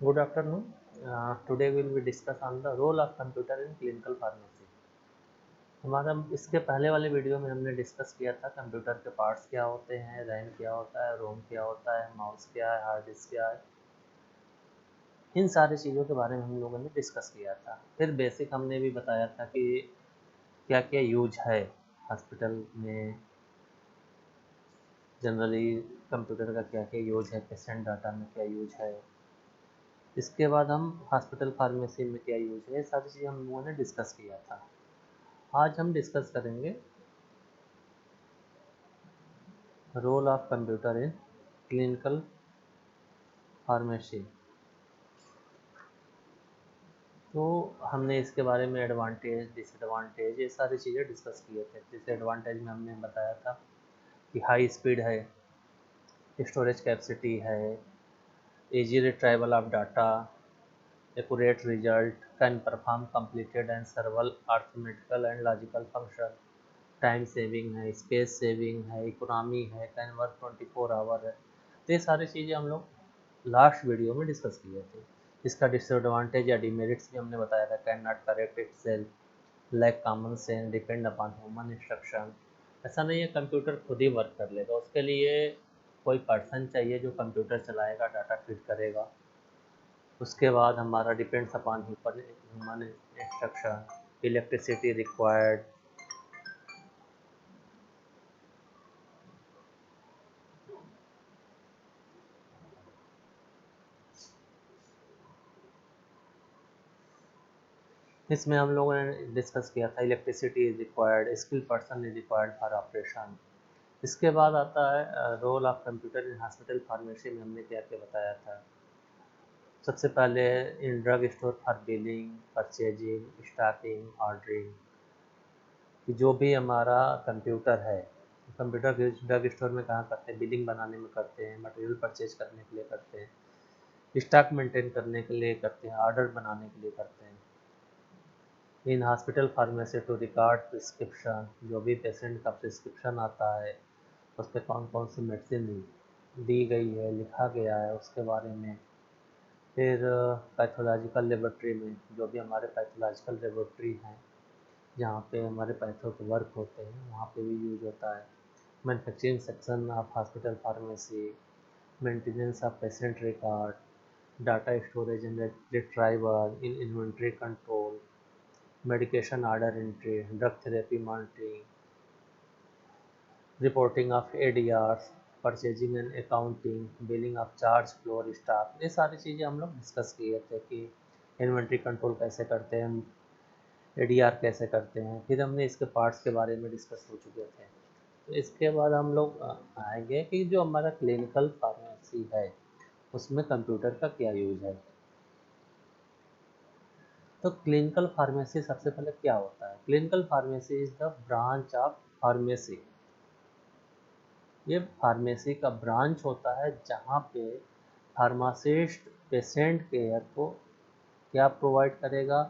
Good afternoon. Today we will discuss on the role of computer in clinical pharmacy. हमारा इसके पहले वाले video में हमने डिस्कस किया था कंप्यूटर के पार्ट्स क्या होते हैं, रैम क्या होता है, रोम क्या होता है, माउस क्या है, हार्ड डिस्क क्या है। इन सारी चीज़ों के बारे में हम लोगों ने डिस्कस किया था। फिर बेसिक हमने भी बताया था कि क्या क्या यूज है हॉस्पिटल में, जनरली कंप्यूटर का क्या क्या यूज है, पेशेंट डाटा में क्या यूज है। इसके बाद हम हॉस्पिटल फार्मेसी में क्या यूज है, ये सारी चीज़ें हम लोगों ने डिस्कस किया था। आज हम डिस्कस करेंगे role of computer in clinical pharmacy. तो हमने इसके बारे में एडवांटेज, डिसएडवांटेज, ये सारी चीज़ें डिस्कस किए थे। डिसएडवांटेज में हमने बताया था कि हाई स्पीड है, स्टोरेज कैपेसिटी है, easy retrieval of data, accurate result, can perform completed and सर्वल arithmetical and logical function, time saving है, स्पेस सेविंग है, इकोनॉमी है, कैन वर्क 24 आवर है। तो ये सारी चीज़ें हम लोग लास्ट वीडियो में डिस्कस किए थे। इसका डिसएडवांटेज या डिमेरिट्स भी हमने बताया था। Cannot correct itself, lack common sense, depend upon human instruction. ऐसा नहीं है कंप्यूटर खुद ही वर्क कर लेगा, उसके लिए कोई पर्सन चाहिए जो कंप्यूटर चलाएगा, डाटा फीड करेगा। उसके बाद हमारा depends upon human instruction, electricity required. इसमें हम लोगों ने डिस्कस किया था electricity is required, skill person is required for operation. इसके बाद आता है role of computer in hospital pharmacy में हमने क्या क्या बताया था। सबसे पहले in drug store for billing, purchasing, stocking, ordering. कि जो भी हमारा कंप्यूटर है, कंप्यूटर ड्रग स्टोर में कहाँ करते हैं, बिलिंग बनाने में करते हैं, मटेरियल परचेज करने के लिए करते हैं, स्टॉक मेंटेन करने के लिए करते हैं, ऑर्डर बनाने के लिए करते हैं। In hospital pharmacy to record prescription, जो भी पेशेंट का प्रिस्क्रिप्शन आता है उस पर कौन कौन सी मेडिसिन दी गई है, लिखा गया है उसके बारे में। फिर पैथोलॉजिकल लेबोरेटरी में, जो भी हमारे पैथोलॉजिकल लेबोरेटरी हैं जहाँ पे हमारे पैथो के वर्क होते हैं, वहाँ पे भी यूज होता है। Manufacturing section of hospital pharmacy, maintenance of patient record, data storage and retrieval in inventory control, medication order entry, drug therapy monitoring, reporting of ADRs, purchasing and accounting, billing of charge floor staff. ये सारी चीज़ें हम लोग discuss किए थे कि inventory control कैसे करते हैं, एडीआर कैसे करते हैं। फिर हमने इसके पार्ट्स के बारे में डिस्कस हो चुके थे। तो इसके बाद हम लोग आएंगे कि जो हमारा क्लिनिकल फार्मेसी है उसमें कंप्यूटर का क्या यूज है। तो क्लिनिकल फार्मेसी सबसे पहले क्या होता है। Clinical pharmacy is the branch of pharmacy. ये फार्मेसी का ब्रांच होता है जहाँ पे फार्मासिस्ट पेशेंट केयर को क्या प्रोवाइड करेगा,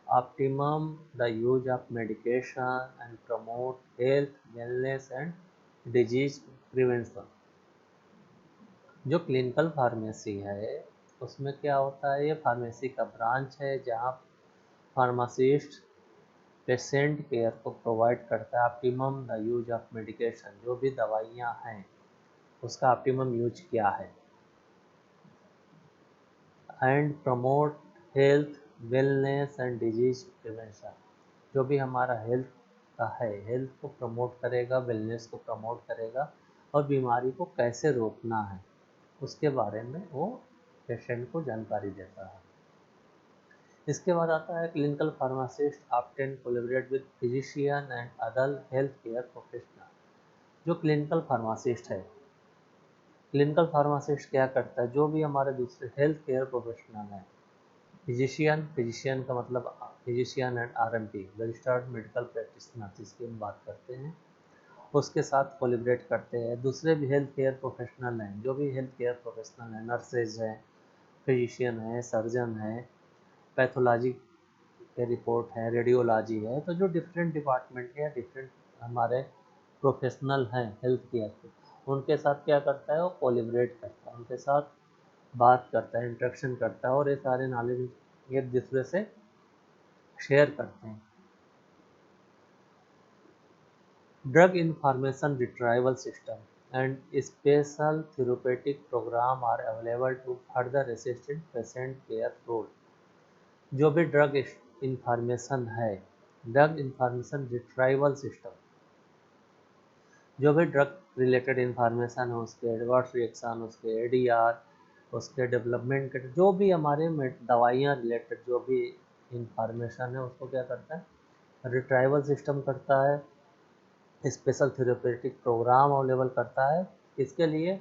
optimum the use of medication and promote health wellness and disease prevention. जो क्लिनिकल फार्मेसी है उसमें क्या होता है, ये फार्मेसी का ब्रांच है जहाँ फार्मासिस्ट पेशेंट केयर को प्रोवाइड करता है। Optimum the use of medication, जो भी दवाइयाँ हैं उसका ऑप्टिमम यूज क्या है, and promote health wellness and disease prevention. जो भी हमारा हेल्थ का है, हेल्थ को प्रमोट करेगा, वेलनेस को प्रमोट करेगा, और बीमारी को कैसे रोकना है उसके बारे में वो पेशेंट को जानकारी देता है। इसके बाद आता है clinical pharmacist often collaborate with physician and other health care professional. जो क्लिनिकल फार्मासिस्ट है, क्लिनिकल फार्मासिस्ट क्या करता है, जो भी हमारे दूसरे हेल्थ केयर प्रोफेशनल हैं, फिजिशियन, फिजिशियन का मतलब physician and RMP, registered medical practitioner जिसकी हम बात करते हैं, उसके साथ कोलिब्रेट करते हैं। दूसरे भी हेल्थ केयर प्रोफेशनल हैं, जो भी हेल्थ केयर प्रोफेशनल हैं, नर्सेज हैं, फिजिशियन हैं, सर्जन हैं, पैथोलॉजी के रिपोर्ट है, रेडियोलॉजी है। तो जो डिफरेंट डिपार्टमेंट है, डिफरेंट हमारे प्रोफेशनल हैं हेल्थ केयर के, उनके साथ क्या करता है, वो कोलिब्रेट करता है, उनके साथ बात करता है, इंटरेक्शन करता है, और ये सारे नॉलेज एक दूसरे से शेयर करते हैं। Drug information retrieval system and special therapeutic program are available to further assist in patient care role. जो भी ड्रग इंफॉर्मेशन है, ड्रग इंफॉर्मेशन रिट्राइवल सिस्टम, जो भी ड्रग रिलेटेड इंफॉर्मेशन है, उसके एडवर्स रिएक्शन, उसके एडीआर, उसके डेवलपमेंट के जो भी हमारे दवाइयाँ रिलेटेड जो भी इंफॉर्मेशन है, उसको क्या करता है, रिट्राइवल सिस्टम करता है। स्पेशल थेरेप्यूटिक प्रोग्राम अवेलेबल करता है, इसके लिए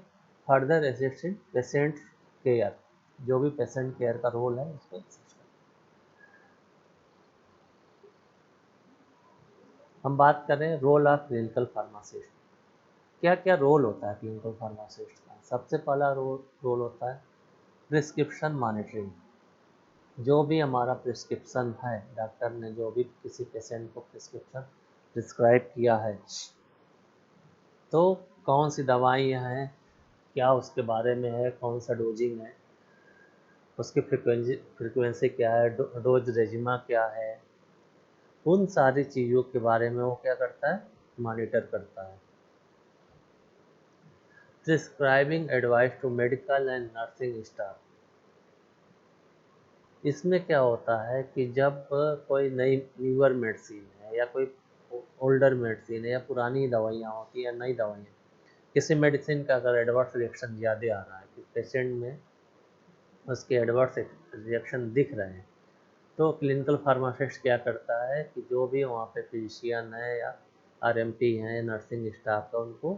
फर्दर असिस्टेंट पेशेंट केयर, जो भी पेशेंट केयर का रोल है उसको असिस्ट करता है। हम बात करें रोल ऑफ क्लिनिकल फार्मासिस्ट। क्या क्या रोल होता है क्लिनिकल फार्मासिस्ट का? सबसे पहला रोल होता है प्रिस्क्रिप्शन मॉनिटरिंग। जो भी हमारा प्रिस्क्रिप्शन है, डॉक्टर ने जो भी किसी पेशेंट को प्रिस्क्रिप्शन प्रिस्क्राइब किया है, तो कौन सी दवाइयाँ हैं, क्या उसके बारे में है, कौन सा डोजिंग है, उसकी फ्रिक्वेंसी क्या है, डोज रेजिमा क्या है, उन सारी चीज़ों के बारे में वो क्या करता है, मॉनिटर करता है। Prescribing advice to medical and nursing staff. इसमें क्या होता है कि जब कोई नई न्यूअर मेडिसिन है या कोई ओल्डर मेडिसिन है या पुरानी दवाइयाँ होती हैं या नई दवाइयाँ, किसी मेडिसिन का अगर एडवर्स रिएक्शन ज़्यादा आ रहा है कि पेशेंट में उसके एडवर्स रिएक्शन दिख रहे हैं, तो क्लिनिकल फार्मासिस्ट क्या करता है कि जो भी वहाँ पे फिजिशियन है या आरएमपी हैं, नर्सिंग स्टाफ है, उनको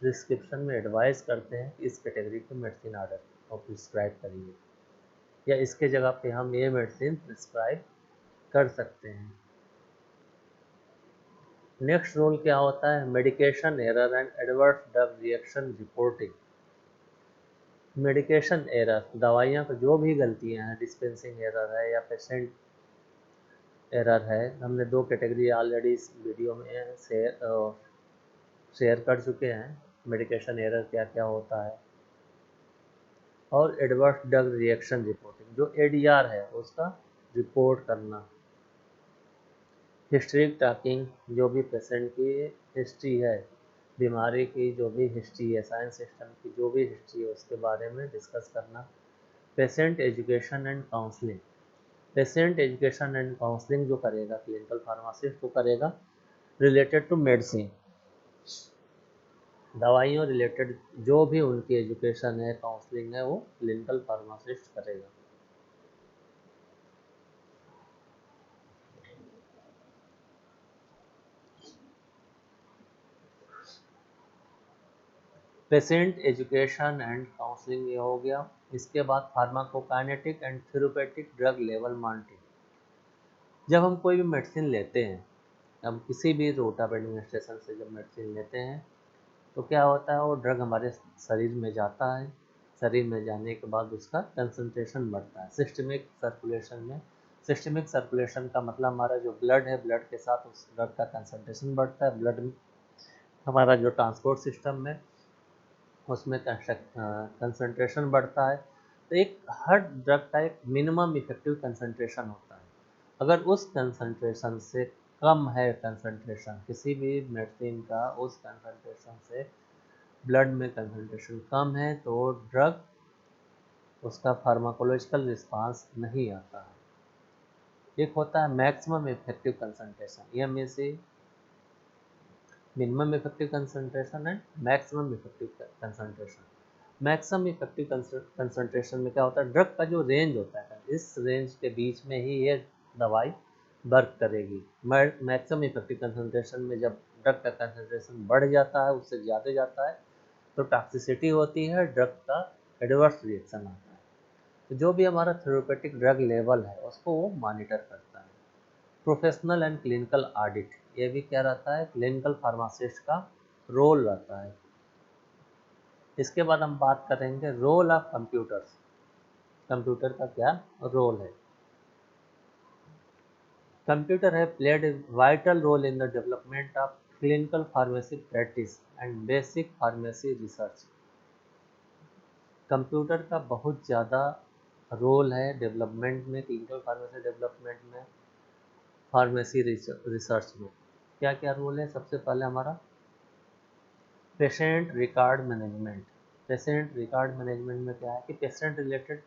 प्रिस्क्रिप्शन में एडवाइस करते हैं कि इस कैटेगरी की मेडिसिन ऑर्डर और प्रिस्क्राइब करिए, या इसके जगह पे हम ये मेडिसिन प्रिस्क्राइब कर सकते हैं। नेक्स्ट रोल क्या होता है, medication error and adverse drug reaction reporting. Medication error, दवाइयाँ को जो भी गलतियाँ हैं, डिस्पेंसिंग एरर है या पेशेंट एरर है, हमने दो कैटेगरी ऑलरेडी इस वीडियो में शेयर कर चुके हैं, मेडिकेशन एरर क्या क्या होता है। और एडवर्स ड्रग रिएक्शन रिपोर्टिंग, जो एडीआर है उसका रिपोर्ट करना। हिस्ट्री टॉकिंग, जो भी पेशेंट की हिस्ट्री है, बीमारी की जो भी हिस्ट्री है, साइंस सिस्टम की जो भी हिस्ट्री है, उसके बारे में डिस्कस करना। Patient education and counselling. Patient education and counselling जो करेगा क्लिनिकल फार्मासिस्ट, वो करेगा रिलेटेड टू मेडिसिन, दवाइयों रिलेटेड जो भी उनकी एजुकेशन है, काउंसलिंग है, वो क्लिनिकल फार्मासिस्ट करेगा। पेशेंट एजुकेशन एंड काउंसलिंग ये हो गया। इसके बाद pharmacokinetic and therapeutic drug level monitoring. जब हम कोई भी मेडिसिन लेते हैं, हम किसी भी रूट ऑफ एडमिनिस्ट्रेशन से जब मेडिसिन लेते हैं, तो क्या होता है, वो ड्रग हमारे शरीर में जाता है, शरीर में जाने के बाद उसका कंसंट्रेशन बढ़ता है सिस्टमिक सर्कुलेशन में। सिस्टमिक सर्कुलेशन का मतलब हमारा जो ब्लड है, ब्लड के साथ उस ड्रग का कंसंट्रेशन बढ़ता है। ब्लड में हमारा जो ट्रांसपोर्ट सिस्टम में उसमें कंसंट्रेशन बढ़ता है। तो एक हर ड्रग का एक मिनिमम इफेक्टिव कंसंट्रेशन होता है। अगर उस कंसंट्रेशन से कम है, कंसंट्रेशन किसी भी मेडिसिन का उस कंसंट्रेशन से ब्लड में कंसंट्रेशन कम है, तो ड्रग उसका फार्माकोलॉजिकल रिस्पांस नहीं आता है। एक होता है maximum effective concentration, MEC, minimum effective concentration and maximum effective concentration. Maximum effective concentration में क्या होता है, ड्रग का जो रेंज होता है, इस रेंज के बीच में ही ये दवाई वर्क करेगी। मैक्सिमम इफेक्टिव कंसंट्रेशन में जब ड्रग का कंसंट्रेशन बढ़ जाता है, उससे ज़्यादा जाता है, तो टॉक्सिसिटी होती है, ड्रग का एडवर्स रिएक्शन आता है। तो जो भी हमारा थेरेपेटिक ड्रग लेवल है, उसको वो मॉनिटर करता है। प्रोफेशनल एंड क्लिनिकल ऑडिट, ये भी क्या रहता है, क्लिनिकल फार्मासिस्ट का रोल रहता है। इसके बाद हम बात करेंगे रोल ऑफ कंप्यूटर्स। कंप्यूटर का क्या रोल है? कंप्यूटर है played a vital role in the development of clinical pharmacy practice and basic pharmacy research. Computer का बहुत ज़्यादा रोल है डेवलपमेंट में, क्लिनिकल फार्मेसी डेवलपमेंट में, फार्मेसी रिसर्च में। क्या क्या रोल है? सबसे पहले हमारा patient record management. Patient record management में क्या है कि पेशेंट रिलेटेड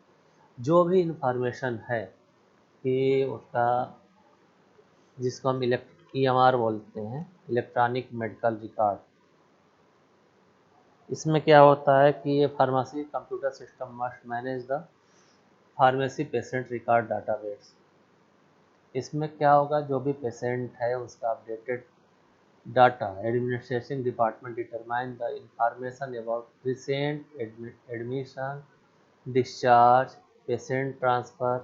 जो भी इंफॉर्मेशन है कि उसका, जिसको हम EMR बोलते हैं, इलेक्ट्रॉनिक मेडिकल रिकॉर्ड, इसमें क्या होता है कि ये pharmacy computer system must manage the pharmacy patient record database. इसमें क्या होगा, जो भी पेशेंट है उसका updated data administration department determine the information about recent admission, discharge, patient transfer.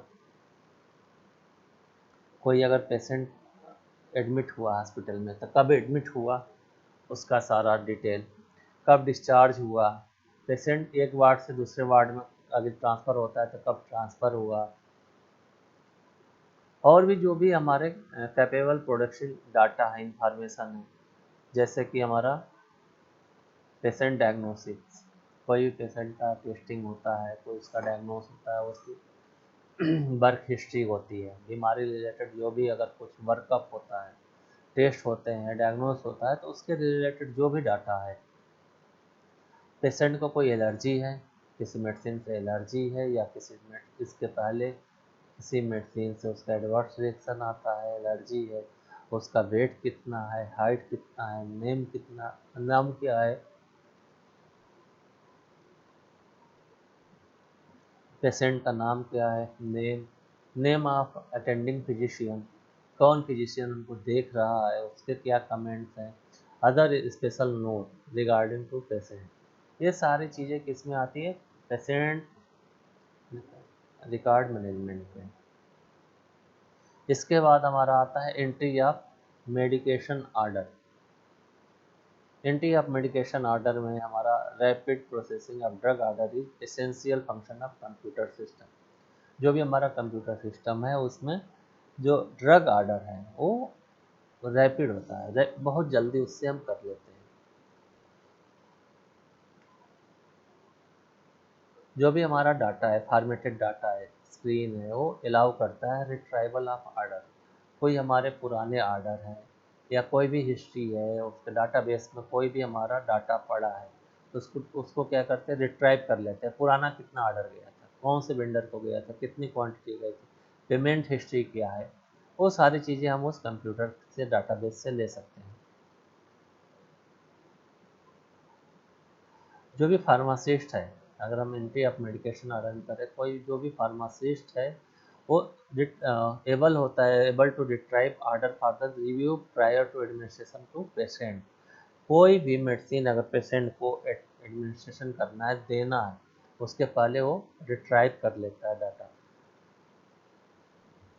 कोई अगर पेशेंट एडमिट हुआ हॉस्पिटल में तो कब एडमिट हुआ, उसका सारा डिटेल, कब डिस्चार्ज हुआ, पेशेंट एक वार्ड से दूसरे वार्ड में अगर ट्रांसफ़र होता है तो कब ट्रांसफ़र हुआ, और भी जो भी हमारे कैपेबल प्रोडक्शन डाटा है, इंफॉर्मेशन है, जैसे कि हमारा पेशेंट डायग्नोसिस, कोई भी पेशेंट का टेस्टिंग होता है, कोई उसका डायग्नोस होता है, उसकी वर्क हिस्ट्री होती है, बीमारी रिलेटेड जो भी अगर कुछ वर्कअप होता है, टेस्ट होते हैं, डायग्नोस होता है, तो उसके रिलेटेड जो भी डाटा है, पेशेंट को कोई एलर्जी है, किसी मेडिसिन से एलर्जी है, या इसके पहले किसी मेडिसिन से उसका एडवर्स रिएक्शन आता है, एलर्जी है, उसका वेट कितना है, हाइट कितना है, नेम कितना, नाम क्या है, पेशेंट का नाम क्या है, नेम ऑफ अटेंडिंग फिजिशियन, कौन फिजिशियन उनको देख रहा है, उसके क्या कमेंट्स हैं, other special note regarding to patient. ये सारी चीज़ें किस में आती है? पेशेंट रिकॉर्ड मैनेजमेंट में। इसके बाद हमारा आता है entry of medication order. Entry of medication order में हमारा rapid processing of drug order is essential function of computer system. जो भी हमारा कंप्यूटर सिस्टम है उसमें जो ड्रग ऑर्डर है वो रैपिड होता है, बहुत जल्दी उससे हम कर लेते हैं। जो भी हमारा डाटा है, फॉर्मेटेड डाटा है, स्क्रीन है, वो अलाउ करता है रिट्राइवल ऑफ ऑर्डर। कोई हमारे पुराने ऑर्डर हैं या कोई भी हिस्ट्री है, उसके डाटाबेस में कोई भी हमारा डाटा पड़ा है, तो उसको क्या करते हैं, रिट्राइव कर लेते हैं। पुराना कितना ऑर्डर गया था, कौन से वेंडर को गया था, कितनी क्वांटिटी गई थी, पेमेंट हिस्ट्री क्या है, वो सारी चीज़ें हम उस कंप्यूटर से डाटाबेस से ले सकते हैं। जो भी फार्मासिस्ट है, अगर हम एंट्री ऑफ मेडिकेशन ऑर्डर करें, कोई जो भी फार्मासिस्ट है वो एबल होता है, able to retrieve order for the review prior to administration to patient. कोई भी मेडिसिन अगर पेशेंट को एडमिनिस्ट्रेशन करना है, देना है, उसके पहले वो रिट्राइव कर लेता है डाटा।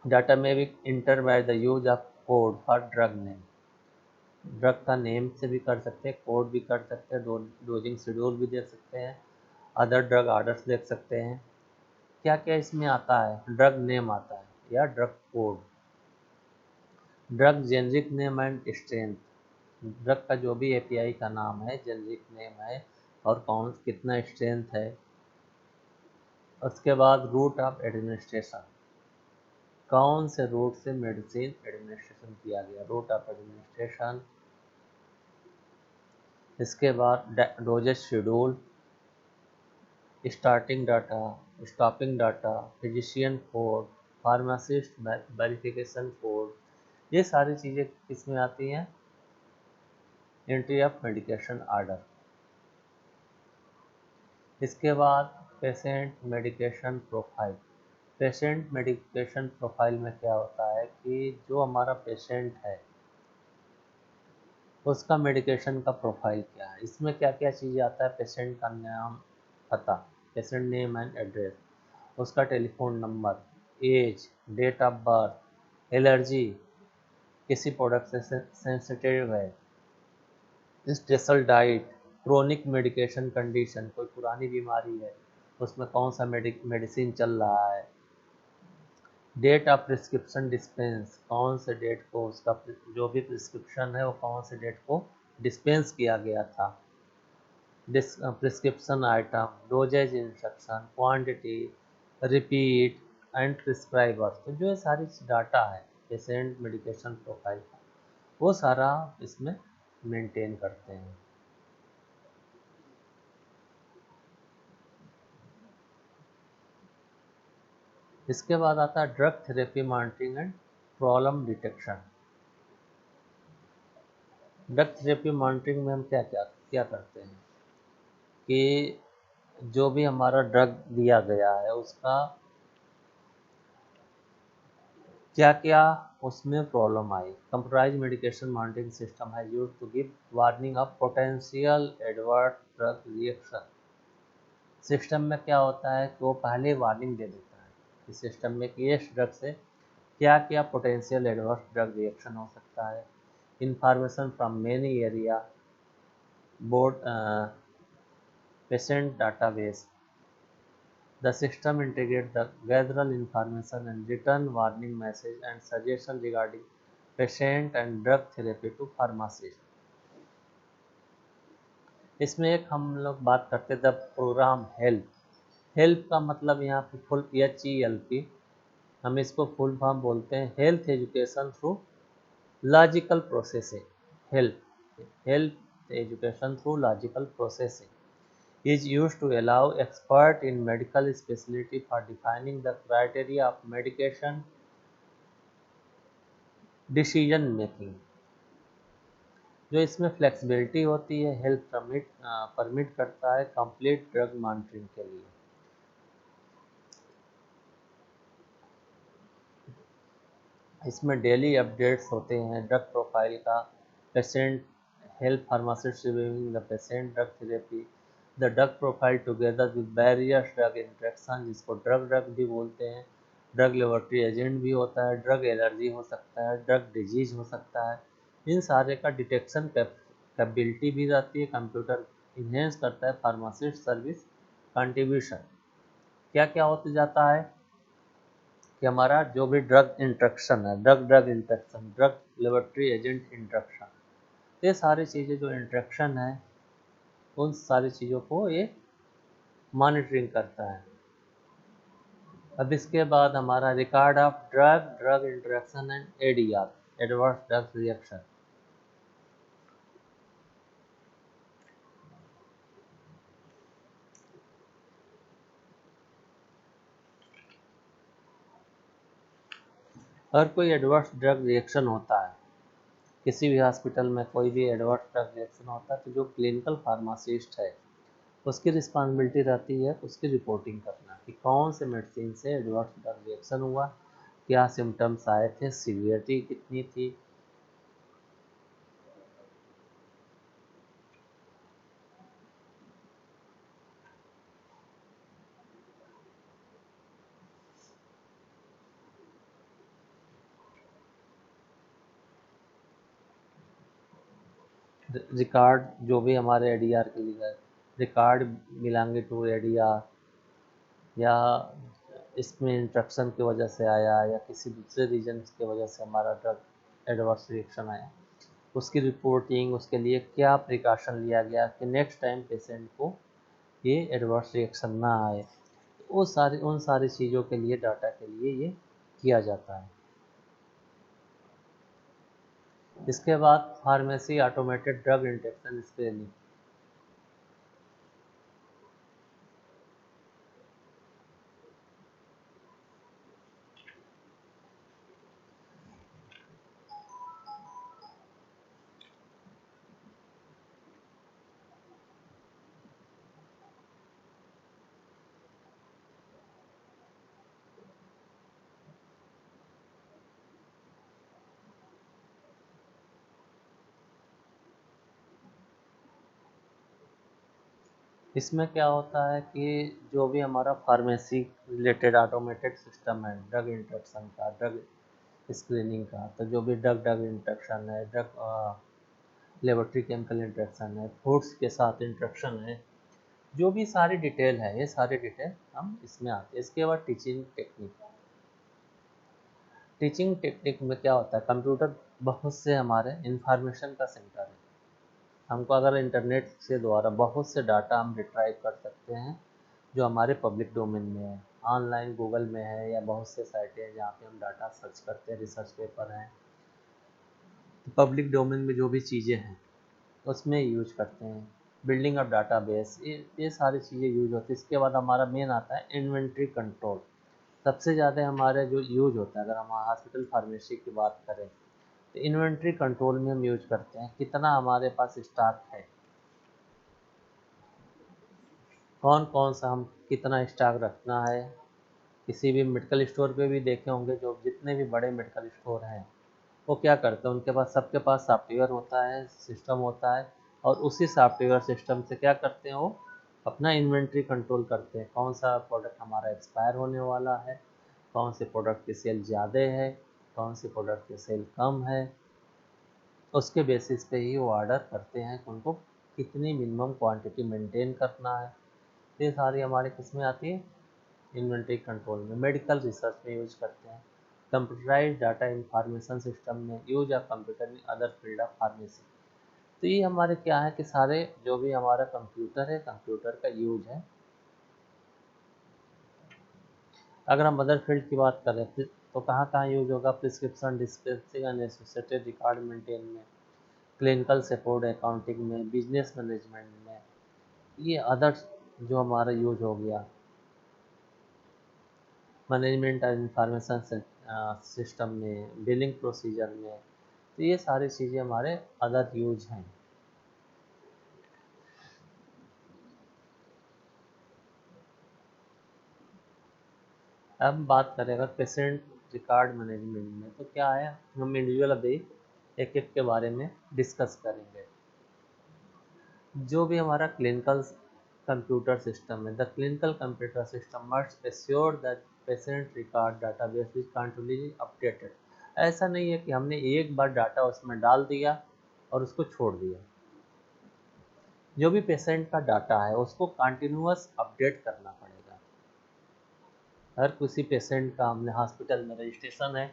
डाटा में भी inter by the use of code for drug name. Drug का नेम से भी कर सकते हैं, कोड भी कर सकते हैं, डोजिंग शेड्यूल भी देख सकते हैं, अदर ड्रग ऑर्डर्स देख सकते हैं। क्या क्या इसमें आता है? ड्रग नेम आता है या drug code, drug generic name and strength. Drug का जो भी एपीआई का नाम है, जेनरिक नेम है, और कौन कितना स्ट्रेंथ है। उसके बाद रूट ऑफ एडमिनिस्ट्रेशन, कौन से रूट से मेडिसिन एडमिनिस्ट्रेशन किया गया, रूट ऑफ एडमिनिस्ट्रेशन। इसके बाद dosages schedule, starting data, stopping data, physician code, pharmacist verification code, ये सारी चीज़ें किसमें आती हैं? Entry of medication order. इसके बाद patient medication profile. Patient medication profile में क्या होता है कि जो हमारा पेशेंट है उसका मेडिकेशन का प्रोफाइल क्या है, इसमें क्या क्या चीज़ें आता है? पेशेंट का नाम, पता, पेशेंट नेम एंड एड्रेस, उसका telephone number, age, date of birth, allergy, किसी प्रोडक्ट से सेंसिटिव है, special diet, chronic medication condition, कोई पुरानी बीमारी है उसमें कौन सा मेडिसिन चल रहा है, डेट ऑफ प्रिस्क्रिप्शन डिस्पेंस, कौन से डेट को उसका जो भी प्रिस्क्रिप्शन है वो कौन से डेट को डिस्पेंस किया गया था। Prescription item, dosages instruction, quantity, repeat and prescribers. तो जो ये सारी डाटा है पेशेंट मेडिकेशन प्रोफाइल का, वो सारा इसमें मेंटेन करते हैं। इसके बाद आता है drug therapy monitoring and problem detection. Drug therapy monitoring में हम क्या क्या क्या करते हैं कि जो भी हमारा ड्रग दिया गया है उसका क्या क्या उसमें प्रॉब्लम आई। कंप्यूटराइज मेडिकेशन मॉनिटरिंग सिस्टम है use to give warning of potential adverse drug reaction. System में क्या होता है कि वो पहले वार्निंग दे देता है कि सिस्टम में कि इस ड्रग से क्या क्या पोटेंशियल एडवर्स ड्रग रिएक्शन हो सकता है। Information from many area board patient database. The system integrates the gathered information and return warning message and suggestion regarding patient and drug therapy to pharmacist। इसमें एक हम लोग बात करते हैं द प्रोग्राम हेल्प। हेल्प का मतलब यहाँ पे फुल HELP, हम इसको फुल फॉर्म बोलते हैं health education through logical processing. Help health education through logical processing is used to allow expert in medical specialty for defining the criteria of medication decision making। जो इसमें flexibility होती है health permit करता है complete drug monitoring के लिए। इसमें daily updates होते हैं ड्रग प्रोफाइल का, patient health pharmacist reviewing the patient drug therapy, the drug profile together with various drug interaction, जिसको ड्रग ड्रग भी बोलते हैं। ड्रग लेबोरेटरी एजेंट भी होता है, ड्रग एलर्जी हो सकता है, ड्रग डिजीज हो सकता है। इन सारे का डिटेक्शन कैपेबिलिटी भी रहती है। कंप्यूटर इन्हेंस करता है फार्मासिस्ट सर्विस कंट्रीब्यूशन। क्या क्या होते जाता है कि हमारा जो भी ड्रग इंट्रैक्शन है, drug drug interaction, drug laboratory agent interaction, ये सारी चीज़ें जो इंट्रैक्शन है उन सारी चीज़ों को ये मॉनिटरिंग करता है। अब इसके बाद हमारा record of drug drug interaction and ADR adverse drug reaction. अगर कोई एडवर्स ड्रग रिएक्शन होता है किसी भी हॉस्पिटल में, कोई भी एडवर्स ड्रग रिएक्शन होता है तो जो क्लिनिकल फार्मासिस्ट है उसकी रिस्पॉन्सिबिलिटी रहती है उसकी रिपोर्टिंग करना कि कौन से मेडिसिन से एडवर्स ड्रग रिएक्शन हुआ, क्या सिम्टम्स आए थे, सीवियरिटी कितनी थी। रिकॉर्ड जो भी हमारे ADR के लिए रिकॉर्ड मिलाएंगे टू ADR, या इसमें इंट्रक्शन की वजह से आया या किसी दूसरे रीजन की वजह से हमारा ड्रग एडवर्स रिएक्शन आया, उसकी रिपोर्टिंग, उसके लिए क्या प्रिकॉशन लिया गया कि नेक्स्ट टाइम पेशेंट को ये एडवर्स रिएक्शन ना आए। वो सारी उन सारी चीज़ों के लिए डाटा के लिए ये किया जाता है। इसके बाद फार्मेसी ऑटोमेटेड ड्रग इंटेक्शन स्क्रीनिंग। इसमें क्या होता है कि जो भी हमारा फार्मेसी रिलेटेड ऑटोमेटेड सिस्टम है ड्रग इंट्रैक्शन का, ड्रग स्क्रीनिंग का, तो जो भी ड्रग ड्रग इंट्रैक्शन है, ड्रग लेबोरेटरी केमिकल इंट्रैक्शन है, फूड्स के साथ इंट्रैक्शन है, जो भी सारी डिटेल है ये सारी डिटेल हम इसमें आते हैं। इसके बाद टीचिंग टेक्निक। टीचिंग टेक्निक में क्या होता है, कंप्यूटर बहुत से हमारे इंफॉर्मेशन का सेंटर है। हमको अगर इंटरनेट से द्वारा बहुत से डाटा हम रिट्राइव कर सकते हैं जो हमारे पब्लिक डोमेन में है, ऑनलाइन गूगल में है या बहुत से साइटें हैं जहाँ पे हम डाटा सर्च करते हैं, रिसर्च पेपर हैं, तो पब्लिक डोमेन में जो भी चीज़ें हैं उसमें यूज करते हैं। बिल्डिंग ऑफ डाटाबेस, ये सारी चीज़ें यूज होती है। इसके बाद हमारा मेन आता है इन्वेंट्री कंट्रोल। सबसे ज़्यादा हमारे जो यूज होता है, अगर हम हॉस्पिटल फार्मेसी की बात करें तो इन्वेंट्री कंट्रोल में हम यूज करते हैं कितना हमारे पास स्टॉक है, कौन कौन सा हम कितना स्टॉक रखना है। किसी भी मेडिकल स्टोर पे भी देखे होंगे, जो जितने भी बड़े मेडिकल स्टोर हैं वो क्या करते हैं, उनके पास सबके पास सॉफ्टवेयर होता है, सिस्टम होता है, और उसी सॉफ्टवेयर सिस्टम से क्या करते हैं, वो अपना इन्वेंट्री कंट्रोल करते हैं। कौन सा प्रोडक्ट हमारा एक्सपायर होने वाला है, कौन से प्रोडक्ट की सेल ज़्यादा है, कौन से प्रोडक्ट की सेल कम है, उसके बेसिस पे ही वो ऑर्डर करते हैं कि उनको कितनी मिनिमम क्वांटिटी मेंटेन करना है। ये सारी हमारे किस में आती है, इन्वेंट्री कंट्रोल में। मेडिकल रिसर्च में यूज करते हैं। कंप्यूटराइज डाटा इंफॉर्मेशन सिस्टम में use of computer in other field of pharmacy. तो ये हमारे क्या है कि सारे जो भी हमारा कंप्यूटर है, कंप्यूटर का यूज है। अगर हम अदर फील्ड की बात करें तो कहाँ कहाँ यूज होगा, prescription dispensing and associated record maintain में, क्लिनिकल सपोर्ट अकाउंटिंग में, बिजनेस मैनेजमेंट में, ये अदर जो हमारा यूज हो गया। मैनेजमेंट एंड इंफॉर्मेशन सिस्टम में, बिलिंग प्रोसीजर में, तो ये सारी चीज़ें हमारे अदर यूज हैं। अब बात करें अगर पेशेंट रिकॉर्ड मैनेजमेंट में, तो क्या है, हम इंडिविजुअल अभी एक एक के बारे में डिस्कस करेंगे। जो भी हमारा क्लिनिकल कंप्यूटर सिस्टम है, the clinical computer system must assure that patient record database is continuously updated. ऐसा नहीं है कि हमने एक बार डाटा उसमें डाल दिया और उसको छोड़ दिया। जो भी पेशेंट का डाटा है उसको कंटिन्यूअस अपडेट करना पड़ेगा। हर किसी पेशेंट का हमने हॉस्पिटल में रजिस्ट्रेशन है,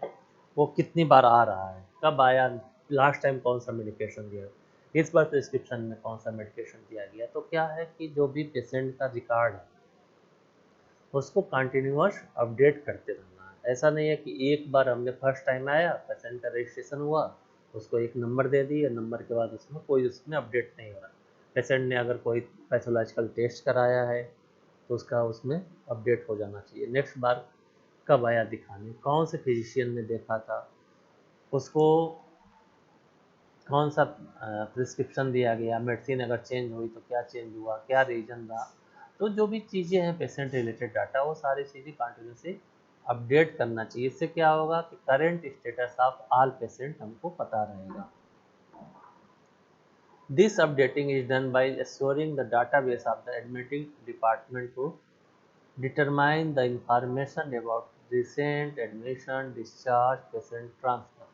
वो कितनी बार आ रहा है, कब आया, लास्ट टाइम कौन सा मेडिकेशन दिया, इस बार प्रिस्क्रिप्शन में कौन सा मेडिकेशन दिया गया। तो क्या है कि जो भी पेशेंट का रिकॉर्ड है उसको कंटिन्यूअस अपडेट करते रहना है। ऐसा नहीं है कि एक बार हमने फर्स्ट टाइम आया, पेशेंट का रजिस्ट्रेशन हुआ, उसको एक नंबर दे दिया, नंबर के बाद उसमें कोई उसमें अपडेट नहीं हो रहा। पेशेंट ने अगर कोई पैथोलॉजिकल टेस्ट कराया है तो उसका उसमें अपडेट हो जाना चाहिए। नेक्स्ट बार कब आया दिखाने, कौन से फिजिशियन ने देखा था, उसको कौन सा प्रिस्क्रिप्शन दिया गया, मेडिसिन अगर चेंज हुई तो क्या चेंज हुआ, क्या रीज़न था। तो जो भी चीज़ें हैं पेशेंट रिलेटेड डाटा, वो सारी चीज़ें कंटिन्यूसली अपडेट करना चाहिए। इससे क्या होगा कि current status of all patient हमको पता रहेगा। This updating is done by assuring the database of the admitting department to determine the information about recent admission, discharge, patient transfer।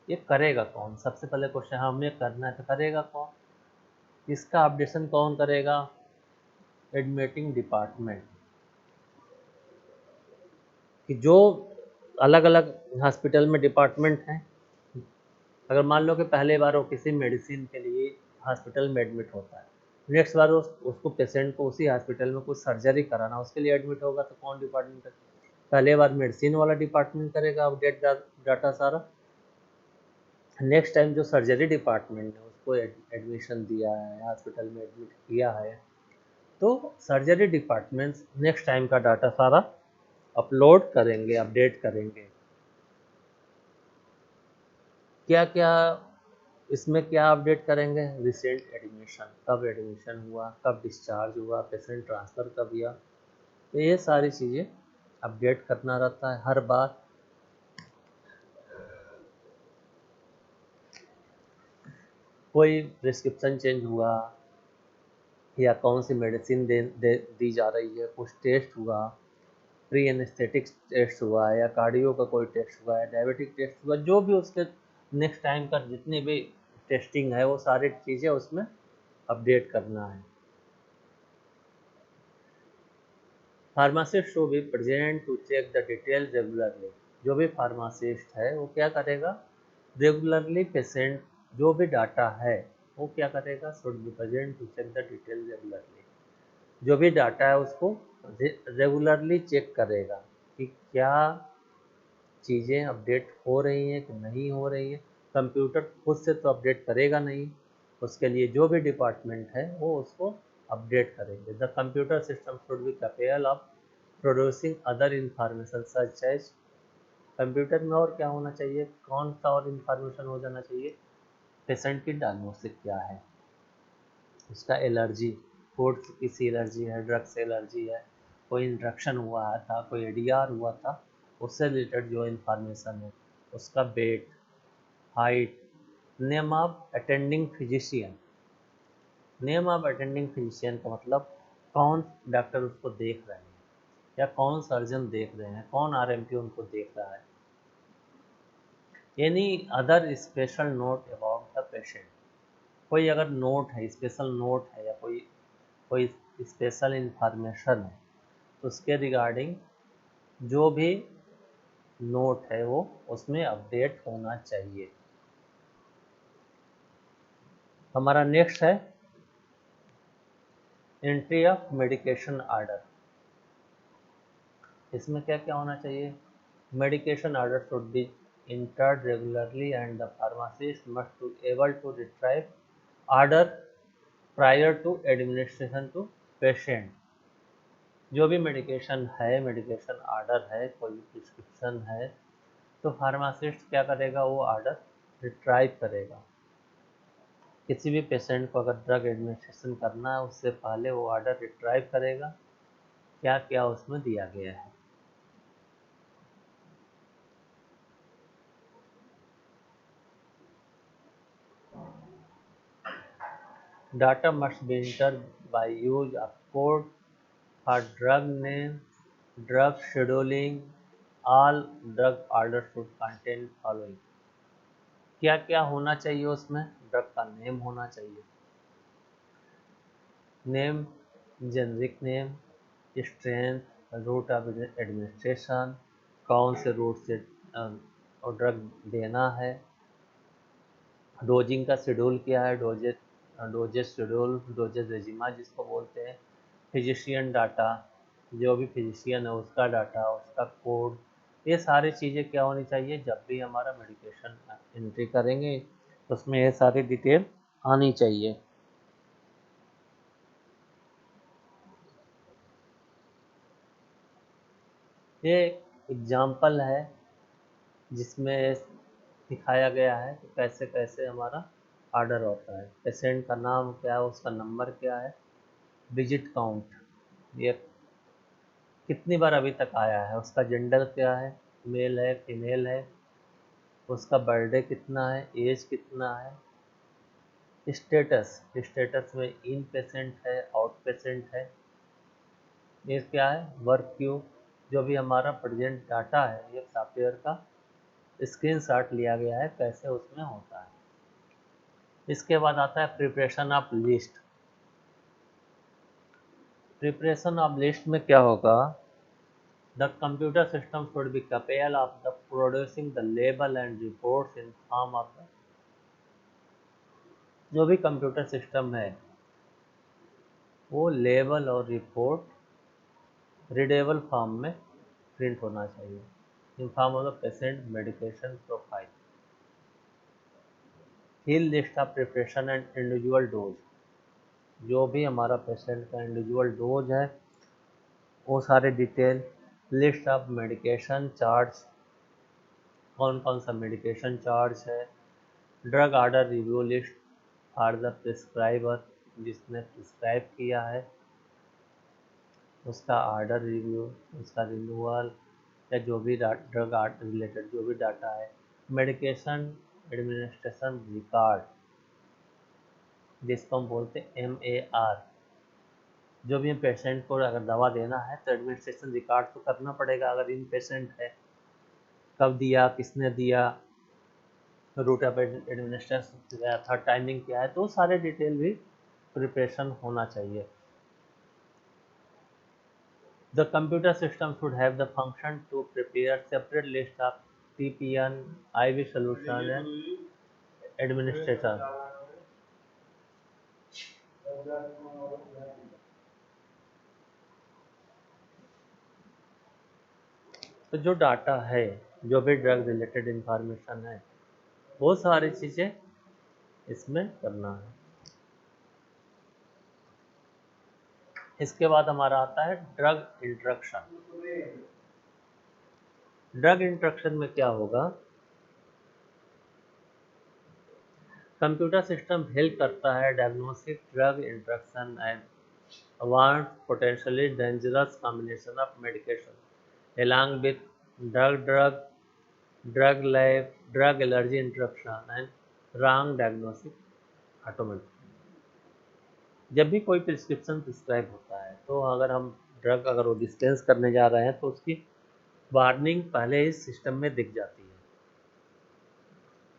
ये करेगा कौन, सबसे पहले क्वेश्चन हमें करना है, तो करेगा कौन, इसका अपडेशन कौन करेगा, एडमिटिंग डिपार्टमेंट। कि जो अलग अलग हॉस्पिटल में डिपार्टमेंट हैं, अगर मान लो कि पहले बार वो किसी मेडिसिन के लिए हॉस्पिटल में एडमिट होता है, नेक्स्ट बार उसको पेशेंट को उसी हॉस्पिटल में कुछ सर्जरी कराना, उसके लिए एडमिट होगा, तो कौन डिपार्टमेंट करेगा, पहले बार मेडिसिन वाला डिपार्टमेंट करेगा अपडेट डाटा सारा। नेक्स्ट टाइम जो सर्जरी डिपार्टमेंट है उसको एडमिशन दिया है, हॉस्पिटल में एडमिट किया है, तो सर्जरी डिपार्टमेंट नेक्स्ट टाइम का डाटा सारा अपलोड करेंगे, अपडेट करेंगे। क्या क्या इसमें क्या अपडेट करेंगे, रिसेंट एडमिशन, कब एडमिशन हुआ, कब डिस्चार्ज हुआ, पेशेंट ट्रांसफ़र कब किया, तो ये सारी चीज़ें अपडेट करना रहता है हर बार। कोई प्रिस्क्रिप्शन चेंज हुआ या कौन सी मेडिसिन दी जा रही है, कुछ टेस्ट हुआ, प्री एनेस्थेटिक टेस्ट हुआ या कार्डियो का कोई टेस्ट हुआ या डायबिटिक टेस्ट हुआ, जो भी उसके नेक्स्ट टाइम का जितनी भी टेस्टिंग है वो सारी चीज़ें उसमें अपडेट करना है। Pharmacist should be present to check the detail regularly. जो भी फार्मासिस्ट है वो क्या करेगा, रेगुलरली पेशेंट जो भी डाटा है वो क्या करेगा, should be present to check the detail regularly. जो भी डाटा है उसको रेगुलरली चेक करेगा कि क्या चीज़ें अपडेट हो रही हैं कि नहीं हो रही हैं। कंप्यूटर खुद से तो अपडेट करेगा नहीं, उसके लिए जो भी डिपार्टमेंट है वो उसको अपडेट करेंगे। The computer system should be capable of producing other information such as. Computer में और क्या होना चाहिए, कौन सा और इंफॉर्मेशन हो जाना चाहिए, पेशेंट की डायग्नोस्टिक क्या है, उसका एलर्जी, फूड से किसी एलर्जी है, ड्रग से एलर्जी है, कोई इंट्रक्शन हुआ था, कोई एडीआर हुआ था, उससे रिलेटेड जो इन्फॉर्मेशन है, उसका weight, height, name of attending physician. Name of attending physician का मतलब कौन डॉक्टर उसको देख रहे हैं या कौन सर्जन देख रहे हैं, कौन आरएमपी उनको देख रहा है। Any other special note about the patient. कोई अगर नोट है, स्पेशल नोट है या कोई कोई स्पेशल इंफॉर्मेशन है तो उसके रिगार्डिंग जो भी नोट है वो उसमें अपडेट होना चाहिए। हमारा नेक्स्ट है एंट्री ऑफ मेडिकेशन ऑर्डर। इसमें क्या क्या होना चाहिए, medication order should be entered regularly and the pharmacist must be able to retrieve order prior to administration to patient। जो भी मेडिकेशन है, मेडिकेशन ऑर्डर है, कोई भी प्रिस्क्रिप्शन है, तो फार्मासिस्ट क्या करेगा, वो ऑर्डर रिट्राइव करेगा। किसी भी पेशेंट को अगर ड्रग एडमिनिस्ट्रेशन करना है उससे पहले वो ऑर्डर रिट्राइव करेगा, क्या क्या उसमें दिया गया है। Data must be entered by use of code for drug name, drug scheduling, all drug orders should contain following। क्या क्या होना चाहिए उसमें, ड्रग का नेम होना चाहिए, name, generic name, strength, route of administration, कौन से रूट से ड्रग देना है, डोजिंग का शेड्यूल क्या है, डोजेज शेड्यूल, डोजेज रेजिमा जिसको बोलते हैं, फिजिशियन डाटा, जो भी फिजिशियन है उसका डाटा, उसका कोड, ये सारी चीज़ें क्या होनी चाहिए, जब भी हमारा मेडिकेशन एंट्री करेंगे तो उसमें ये सारी डिटेल आनी चाहिए। ये एग्जाम्पल है जिसमें दिखाया गया है कि कैसे कैसे हमारा ऑर्डर होता है। पेशेंट का नाम क्या है, उसका नंबर क्या है, विजिट काउंट, ये कितनी बार अभी तक आया है, उसका जेंडर क्या है, मेल है फीमेल है, उसका बर्थडे कितना है, एज कितना है, स्टेटस, स्टेटस में इन पेशेंट है, आउट पेशेंट है, ये क्या है, वर्क क्यू, जो भी हमारा प्रेजेंट डाटा है ये सॉफ्टवेयर का स्क्रीनशॉट लिया गया है कैसे उसमें होता है। इसके बाद आता है preparation of list. Preparation of list में क्या होगा, the computer system should be capable of the producing the label and reports in form of the. जो भी कंप्यूटर सिस्टम है वो लेबल और रिपोर्ट रीडेबल फॉर्म में प्रिंट होना चाहिए in form of the patient medication profile. Hill list of preparation and individual dose, जो भी हमारा पेशेंट का इंडिविजुअल डोज है वो सारे detail, list of medication charge, कौन कौन सा मेडिकेशन चार्ज है, drug order review list for the prescriber, जिसने प्रिस्क्राइब किया है उसका ऑर्डर रिव्यू, उसका रिन्यूअल या जो भी ड्रग रिलेटेड जो भी डाटा है, मेडिकेशन एडमिनिस्ट्रेशन रिकॉर्ड जिसको हम बोलते हैं MAR। जो भी पेशेंट को अगर दवा देना है तो एडमिनिस्ट्रेशन रिकॉर्ड तो करना पड़ेगा, अगर इन पेशेंट है कब दिया, किसने दिया, रूट ऑफ एडमिनिस्ट्रेशन गया था, टाइमिंग क्या है, तो सारे डिटेल भी प्रिपरेशन होना चाहिए। The computer system should have the function to prepare separate list of TPN, IV solution है, एडमिनिस्ट्रेटर। तो जो डाटा है, जो भी ड्रग रिलेटेड इंफॉर्मेशन है, वो सारी चीज़ें इसमें करना है। इसके बाद हमारा आता है ड्रग इंट्रक्शन। ड्रग इंट्रक्शन में क्या होगा, कंप्यूटर सिस्टम हेल्प करता है diagnostic drug interaction and warns potentially dangerous combination of medication along with drug life, drug allergy interruption and wrong diagnostic automatic। जब भी कोई प्रिस्क्रिप्शन प्रिस्क्राइब होता है, तो अगर हम ड्रग अगर वो डिस्पेंस करने जा रहे हैं, तो उसकी वार्निंग पहले ही सिस्टम में दिख जाती है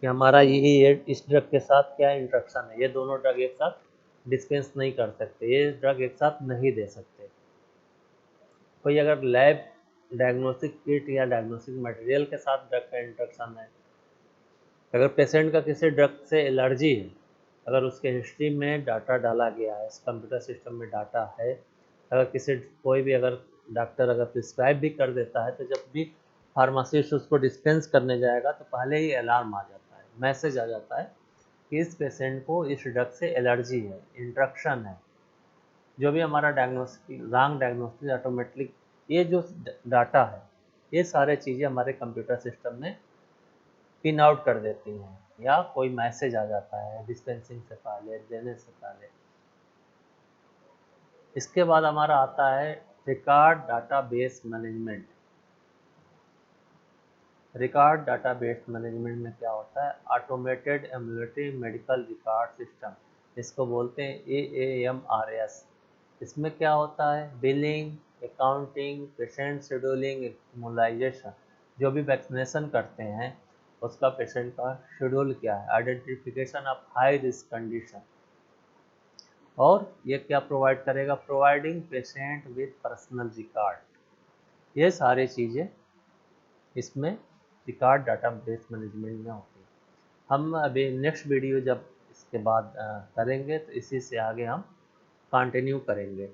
कि हमारा ये इस ड्रग के साथ क्या इंट्रक्शन है, ये दोनों ड्रग एक साथ डिस्पेंस नहीं कर सकते, ये ड्रग एक साथ नहीं दे सकते। कोई अगर लैब डायग्नोस्टिक किट या डायग्नोस्टिक मटेरियल के साथ ड्रग का इंट्रक्शन है, अगर पेशेंट का किसी ड्रग से एलर्जी है, अगर उसके हिस्ट्री में डाटा डाला गया है, कंप्यूटर सिस्टम में डाटा है, अगर कोई भी अगर डॉक्टर अगर प्रिस्क्राइब भी कर देता है, तो जब भी फार्मासिस्ट उसको डिस्पेंस करने जाएगा तो पहले ही अलार्म आ जाता है, मैसेज आ जाता है कि इस पेशेंट को इस ड्रग से एलर्जी है, इंट्रक्शन है। जो भी हमारा डायग्नोस्टिक रॉन्ग डायग्नोस्टिक ऑटोमेटिक, ये जो डाटा है, ये सारे चीज़ें हमारे कंप्यूटर सिस्टम में पिन आउट कर देती हैं, या कोई मैसेज आ जाता है डिस्पेंसिंग से पहले, देने से पहले। इसके बाद हमारा आता है record database management. Record database management में क्या होता है, automated ambulatory medical record system, इसको बोलते हैं AAMRS। इसमें क्या होता है, billing, accounting, patient scheduling, immunization, जो भी वैक्सीनेशन करते हैं उसका पेशेंट का शेड्यूल क्या है, identification of high risk condition, और ये क्या प्रोवाइड करेगा, providing patient with personal record. ये सारी चीज़ें इसमें रिकॉर्ड डाटाबेस मैनेजमेंट में होती है। हम अभी नेक्स्ट वीडियो जब इसके बाद करेंगे, तो इसी से आगे हम कंटिन्यू करेंगे।